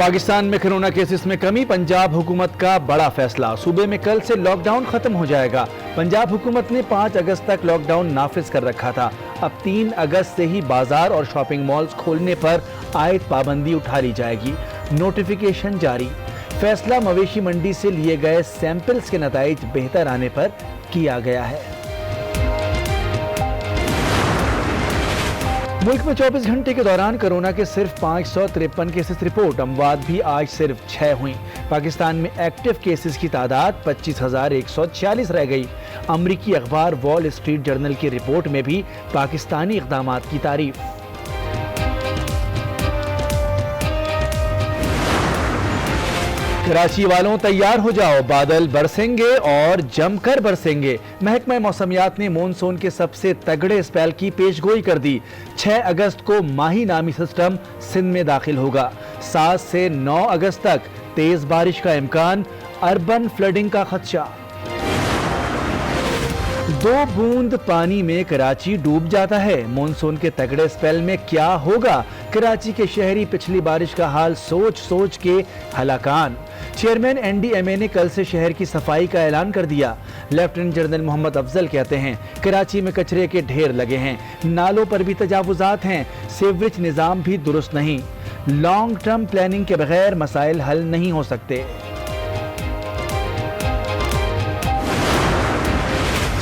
پاکستان میں corona cases میں کمی، پنجاب حکومت کا بڑا فیصلہ، صوبے میں کل سے لاک ڈاؤن ختم ہو جائے گا۔ پنجاب حکومت نے 5 اگست تک لاک ڈاؤن نافذ کر رکھا تھا، اب 3 اگست سے ہی بازار اور شاپنگ مالز کھولنے پر عائد پابندی اٹھا لی جائے گی۔ نوٹیفیکیشن جاری، فیصلہ مویشی منڈی سے لیے گئے سیمپلز کے نتائج بہتر آنے پر کیا گیا ہے۔ ملک میں 24 گھنٹے کے دوران کرونا کے صرف 553 کیسز رپورٹ، اموات بھی آج صرف 6 ہوئیں۔ پاکستان میں ایکٹیو کیسز کی تعداد 25,146 رہ گئی۔ امریکی اخبار وال اسٹریٹ جرنل کی رپورٹ میں بھی پاکستانی اقدامات کی تعریف۔ کراچی والوں تیار ہو جاؤ، بادل برسیں گے اور جم کر برسیں گے۔ محکمہ موسمیات نے مونسون کے سب سے تگڑے اسپیل کی پیش گوئی کر دی۔ 6 اگست کو ماہی نامی سسٹم سندھ میں داخل ہوگا۔ 7 سے 9 اگست تک تیز بارش کا امکان، اربن فلڈنگ کا خدشہ۔ 2 بوند پانی میں کراچی ڈوب جاتا ہے، مونسون کے تگڑے اسپیل میں کیا ہوگا؟ کراچی کے شہری پچھلی بارش کا حال سوچ سوچ کے ہلاکان۔ چیئرمین NDMA نے کل سے شہر کی صفائی کا اعلان کر دیا۔ لیفٹیننٹ جنرل محمد افضل کہتے ہیں کراچی میں کچرے کے ڈھیر لگے ہیں، نالوں پر بھی تجاوزات ہیں، سیوریج نظام بھی درست نہیں۔ لانگ ٹرم پلاننگ کے بغیر مسائل حل نہیں ہو سکتے۔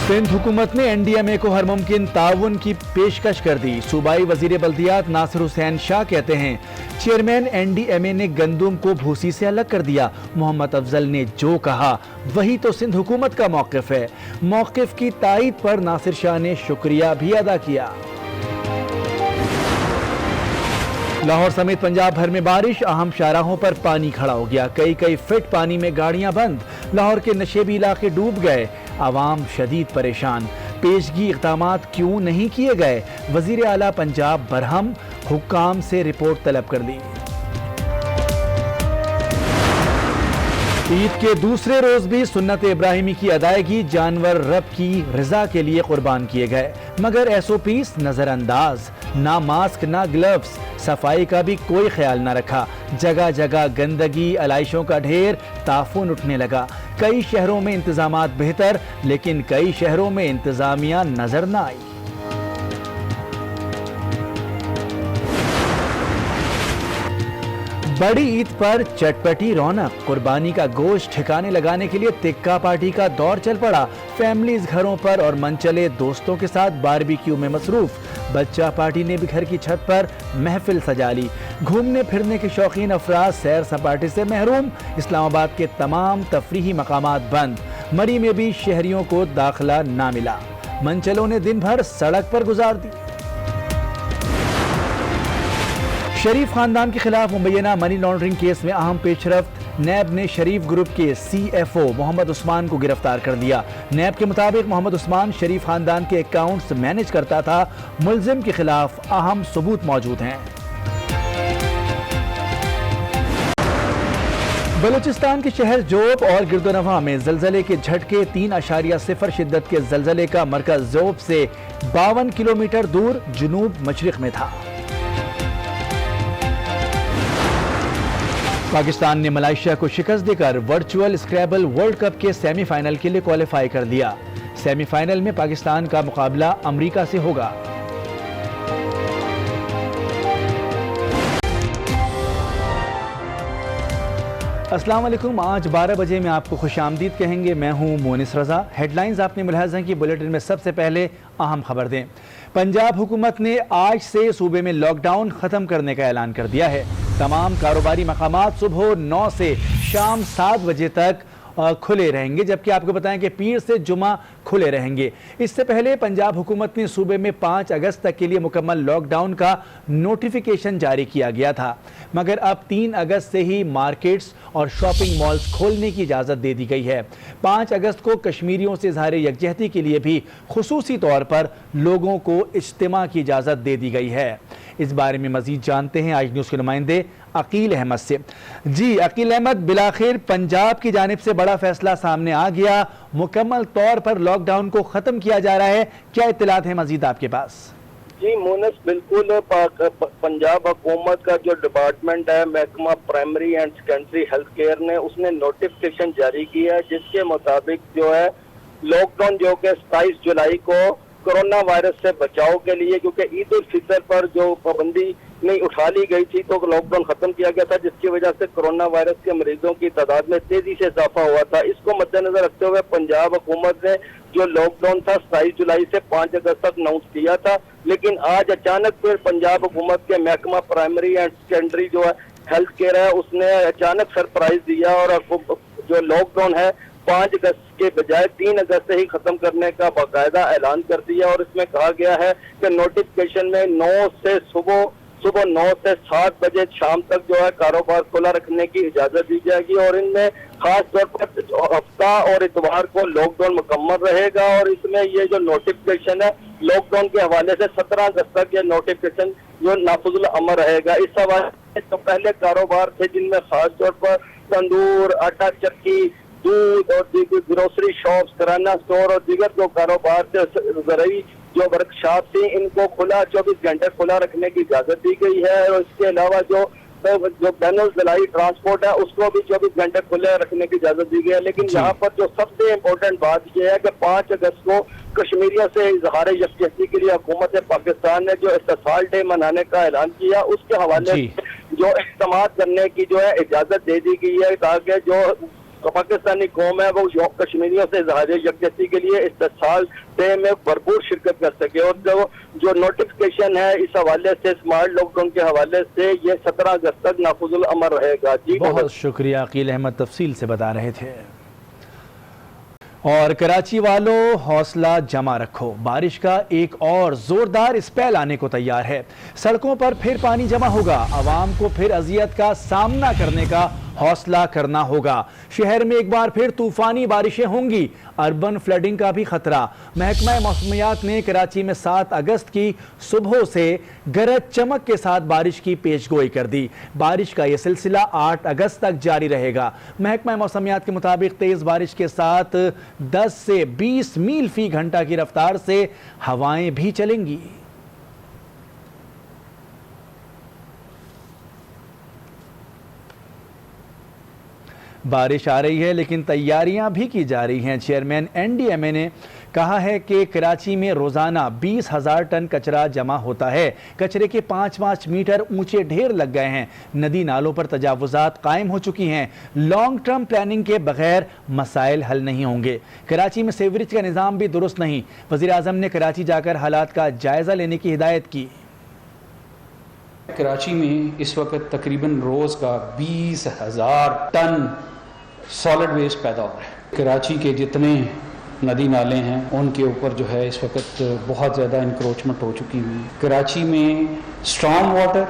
سندھ حکومت نے NDMA کو ہر ممکن تعاون کی پیشکش کر دی۔ صوبائی وزیر بلدیات ناصر حسین شاہ کہتے ہیں چیئرمین NDMA نے گندم کو بھوسی سے الگ کر دیا۔ محمد افضل نے جو کہا وہی تو سندھ حکومت کا موقف ہے۔ موقف کی تائید پر ناصر شاہ نے شکریہ بھی ادا کیا۔ لاہور سمیت پنجاب بھر میں بارش، اہم شاہراہوں پر پانی کھڑا ہو گیا، کئی فٹ پانی میں گاڑیاں بند۔ لاہور کے نشیبی علاقے ڈوب گئے، عوام شدید پریشان۔ پیشگی اقدامات کیوں نہیں کیے گئے؟ وزیر اعلیٰ پنجاب برہم، حکام سے رپورٹ طلب کر لی۔ عید کے دوسرے روز بھی سنت ابراہیمی کی ادائیگی، جانور رب کی رضا کے لیے قربان کیے گئے، مگر SOPs نظر انداز، نہ ماسک نہ گلوز، صفائی کا بھی کوئی خیال نہ رکھا۔ جگہ جگہ گندگی، علائشوں کا ڈھیر، تعفن اٹھنے لگا۔ کئی شہروں میں انتظامات بہتر، لیکن کئی شہروں میں انتظامیہ نظر نہ آئی۔ بڑی عید پر چٹپٹی رونق، قربانی کا گوشت ٹھکانے لگانے کے لیے تکہ پارٹی کا دور چل پڑا۔ فیملیز گھروں پر اور منچلے دوستوں کے ساتھ باربیکیو میں مصروف۔ بچہ پارٹی نے بھی گھر کی چھت پر محفل سجا لی۔ گھومنے پھرنے کے شوقین افراد سیر سپاٹے سے محروم۔ اسلام آباد کے تمام تفریحی مقامات بند۔ مری میں بھی شہریوں کو داخلہ نہ ملا۔ منچلوں نے دن بھر سڑک پر گزار دی۔ شریف خاندان کے خلاف مبینہ منی لانڈرنگ کیس میں اہم پیش رفت، نیب نے شریف گروپ کے CFO محمد عثمان کو گرفتار کر دیا۔ نیب کے مطابق محمد عثمان شریف خاندان کے اکاؤنٹس مینج کرتا تھا۔ ملزم کے خلاف اہم ثبوت موجود ہیں۔ بلوچستان کے شہر جوب اور گردونواں میں زلزلے کے جھٹکے، 3.0 شدت کے زلزلے کا مرکز جوب سے 52 کلومیٹر دور جنوب مشرق میں تھا۔ پاکستان نے ملائیشیا کو شکست دے کر ورچوئل اسکریبل ورلڈ کپ کے سیمی فائنل کے لیے کوالیفائی کر لیا۔ سیمی فائنل میں پاکستان کا مقابلہ امریکہ سے ہوگا۔ السلام علیکم، آج 12 بجے میں آپ کو خوش آمدید کہیں گے، میں ہوں مونس رضا۔ ہیڈ لائنز آپ نے ملاحظہ کی، بلیٹن میں سب سے پہلے اہم خبر دیں۔ پنجاب حکومت نے آج سے صوبے میں لاک ڈاؤن ختم کرنے کا اعلان کر دیا ہے۔ تمام کاروباری مقامات صبح 9 سے شام 7 بجے تک کھلے رہیں گے، جبکہ آپ کو بتائیں کہ پیر سے جمعہ کھلے رہیں گے۔ اس سے پہلے پنجاب حکومت نے صوبے میں 5 اگست تک کے لیے مکمل لاک ڈاؤن کا نوٹیفیکیشن جاری کیا گیا تھا، مگر اب 3 اگست سے ہی مارکیٹس اور شاپنگ مالز کھولنے کی اجازت دے دی گئی ہے۔ 5 اگست کو کشمیریوں سے اظہار یکجہتی کے لیے بھی خصوصی طور پر لوگوں کو اجتماع کی اجازت دے دی گئی ہے۔ اس بارے میں مزید جانتے ہیں آج نیوز کے نمائندے عقیل احمد سے۔ جی عقیل احمد، بلاخر پنجاب کی جانب سے بڑا فیصلہ سامنے آ گیا، مکمل طور پر لاک ڈاؤن کو ختم کیا جا رہا ہے، کیا اطلاعات ہیں مزید آپ کے پاس؟ جی مونس بالکل پنجاب حکومت کا جو ڈپارٹمنٹ ہے محکمہ primary and secondary health care نے اس نے نوٹیفکیشن جاری کیا ہے جس کے مطابق جو ہے لاک ڈاؤن جو کہ 27 جولائی کو کورونا وائرس سے بچاؤ کے لیے، کیونکہ عید الفطر پر جو پابندی نہیں اٹھا لی گئی تھی تو لاک ڈاؤن ختم کیا گیا تھا، جس کی وجہ سے کورونا وائرس کے مریضوں کی تعداد میں تیزی سے اضافہ ہوا تھا۔ اس کو مد نظر رکھتے ہوئے پنجاب حکومت نے جو لاک ڈاؤن تھا 27 جولائی سے 5 اگست تک اناؤنس کیا تھا، لیکن آج اچانک پھر پنجاب حکومت کے محکمہ پرائمری اینڈ سیکنڈری جو ہے ہیلتھ کیئر ہے اس نے اچانک سرپرائز دیا اور جو لاک ڈاؤن ہے 5 اگست کے بجائے 3 اگست سے ہی ختم کرنے کا باقاعدہ اعلان کر دیا، اور اس میں کہا گیا ہے کہ نوٹیفکیشن میں 9 سے صبح 9 سے 7 بجے شام تک جو ہے کاروبار کھلا رکھنے کی اجازت دی جائے گی، اور ان میں خاص طور پر ہفتہ اور اتوار کو لاک ڈاؤن مکمل رہے گا۔ اور اس میں یہ جو نوٹیفکیشن ہے لاک ڈاؤن کے حوالے سے 17 اگست تک یہ نوٹیفکیشن جو نافذ العمل رہے گا۔ اس حوالے سے جو پہلے کاروبار تھے جن میں خاص طور پر تندور، آٹا چکی، دودھ اور دیگر گروسری شاپس، کرانہ اسٹور اور دیگر جو کاروبار تھے، زرعی جو ورک شاپ تھی، ان کو کھلا 24 گھنٹے کھلا رکھنے کی اجازت دی گئی ہے، اور اس کے علاوہ جو بین الضلعی ٹرانسپورٹ ہے اس کو بھی 24 گھنٹے کھلے رکھنے کی اجازت دی گئی ہے۔ لیکن یہاں پر جو سب سے امپورٹنٹ بات یہ ہے کہ 5 اگست کو کشمیریوں سے اظہار یکجہتی کے لیے حکومت پاکستان نے جو استحصال ڈے منانے کا اعلان کیا، اس کے حوالے سے جو اجتماعات کرنے کی جو ہے اجازت دے دی گئی ہے، تاکہ جو پاکستانی قوم ہے وہ کشمیریوں سے اظہار یکجہتی کے لیے استحصال ڈے میں بھرپور شرکت کر سکے۔ اور جو نوٹیفکیشن ہے اس حوالے سے اسمارٹ لاک ڈاؤن کے حوالے سے یہ 17 اگست تک نافذ العمل رہے گا۔ جی بہت شکریہ عقیل احمد، تفصیل سے بتا رہے تھے۔ اور کراچی والوں حوصلہ جمع رکھو، بارش کا ایک اور زوردار اسپیل آنے کو تیار ہے۔ سڑکوں پر پھر پانی جمع ہوگا، عوام کو پھر اذیت کا سامنا کرنے کا حوصلہ کرنا ہوگا۔ شہر میں ایک بار پھر طوفانی بارشیں ہوں گی، اربن فلڈنگ کا بھی خطرہ۔ محکمہ موسمیات نے کراچی میں 7 اگست کی صبح سے گرج چمک کے ساتھ بارش کی پیش گوئی کر دی۔ بارش کا یہ سلسلہ 8 اگست تک جاری رہے گا۔ محکمہ موسمیات کے مطابق تیز بارش کے ساتھ 10 سے 20 میل فی گھنٹہ کی رفتار سے ہوائیں بھی چلیں گی۔ بارش آ رہی ہے لیکن تیاریاں بھی کی جا رہی ہیں۔ چیئرمین NDMA نے کہا ہے کہ کراچی میں روزانہ 20,000 ٹن کچرا جمع ہوتا ہے۔ کچرے کے 5 میٹر اونچے ڈھیر لگ گئے ہیں۔ ندی نالوں پر تجاوزات قائم ہو چکی ہیں۔ لانگ ٹرم پلاننگ کے بغیر مسائل حل نہیں ہوں گے۔ کراچی میں سیوریج کا نظام بھی درست نہیں۔ وزیر اعظم نے کراچی جا کر حالات کا جائزہ لینے کی ہدایت کی۔ کراچی میں اس وقت تقریباً روز کا 20,000 ٹن سالڈ ویسٹ پیدا ہو رہا ہے۔ کراچی کے جتنے ندی نالے ہیں ان کے اوپر جو ہے اس وقت بہت زیادہ انکروچمنٹ ہو چکی ہوئی ہے۔ کراچی میں اسٹرام واٹر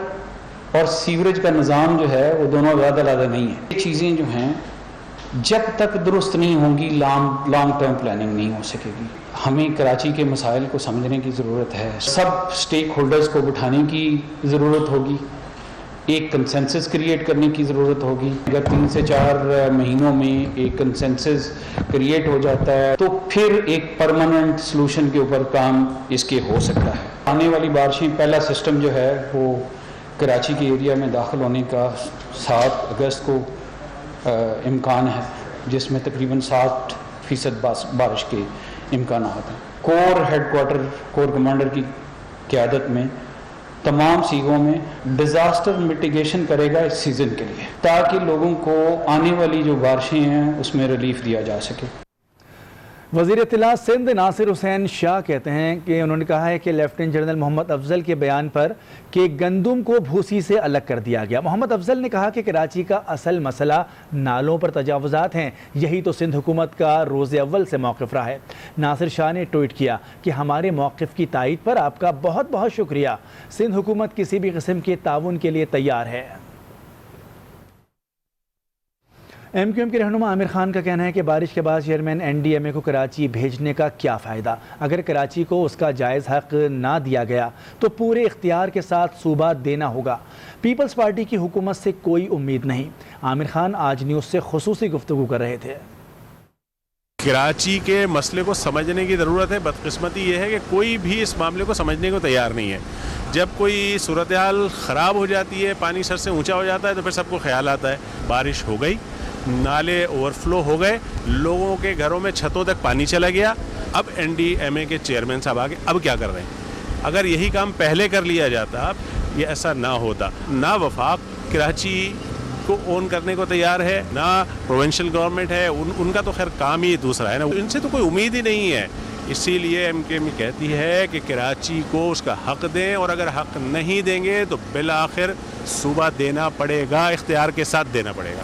اور سیوریج کا نظام جو ہے وہ دونوں زیادہ نہیں ہے۔ یہ چیزیں جو ہیں جب تک درست نہیں ہوں گی لانگ ٹرم پلاننگ نہیں ہو سکے گی۔ ہمیں کراچی کے مسائل کو سمجھنے کی ضرورت ہے، سب سٹیک ہولڈرز کو بٹھانے کی ضرورت ہوگی، ایک کنسنسس کریٹ کرنے کی ضرورت ہوگی۔ اگر 3 سے 4 مہینوں میں ایک کنسنسس کریٹ ہو جاتا ہے تو پھر ایک پرماننٹ سلوشن کے اوپر کام اس کے ہو سکتا ہے۔ آنے والی بارشیں پہلا سسٹم جو ہے وہ کراچی کے ایریا میں داخل ہونے کا 7 اگست کو امکان ہے، جس میں تقریباً 60% بارش کے امکانات ہیں۔ کور ہیڈ کوارٹر کور کمانڈر کی قیادت میں تمام سیگوں میں ڈیزاسٹر میٹیگیشن کرے گا اس سیزن کے لیے، تاکہ لوگوں کو آنے والی جو بارشیں ہیں اس میں ریلیف دیا جا سکے۔ وزیر اطلاع سندھ ناصر حسین شاہ کہتے ہیں کہ انہوں نے کہا ہے کہ لیفٹیننٹ جنرل محمد افضل کے بیان پر کہ گندم کو بھوسی سے الگ کر دیا گیا۔ محمد افضل نے کہا کہ کراچی کا اصل مسئلہ نالوں پر تجاوزات ہیں، یہی تو سندھ حکومت کا روز اول سے موقف رہا ہے۔ ناصر شاہ نے ٹویٹ کیا کہ ہمارے موقف کی تائید پر آپ کا بہت بہت شکریہ، سندھ حکومت کسی بھی قسم کے تعاون کے لیے تیار ہے۔ MQM کے رہنما عامر خان کا کہنا ہے کہ بارش کے بعد چیئرمین NDMA کو کراچی بھیجنے کا کیا فائدہ؟ اگر کراچی کو اس کا جائز حق نہ دیا گیا تو پورے اختیار کے ساتھ صوبہ دینا ہوگا۔ پیپلز پارٹی کی حکومت سے کوئی امید نہیں۔ عامر خان آج نیوز سے خصوصی گفتگو کر رہے تھے۔ کراچی کے مسئلے کو سمجھنے کی ضرورت ہے. بدقسمتی یہ ہے کہ کوئی بھی اس معاملے کو سمجھنے کو تیار نہیں ہے. جب کوئی صورتحال خراب ہو جاتی ہے, پانی سر سے اونچا ہو جاتا ہے, تو پھر سب کو خیال آتا ہے بارش ہو گئی, نالے اوور فلو ہو گئے, لوگوں کے گھروں میں چھتوں تک پانی چلا گیا, اب NDMA کے چیئرمین صاحب آگے اب کیا کر رہے ہیں. اگر یہی کام پہلے کر لیا جاتا یہ ایسا نہ ہوتا. نہ وفاق کراچی کو اون کرنے کو تیار ہے, نہ پروونشل گورنمنٹ ہے, ان کا تو خیر کام ہی دوسرا ہے نا, ان سے تو کوئی امید ہی نہیں ہے. اسی لیے MKM کہتی ہے کہ کراچی کو اس کا حق دیں, اور اگر حق نہیں دیں گے تو بالآخر صوبہ دینا پڑے گا, اختیار کے ساتھ دینا پڑے گا.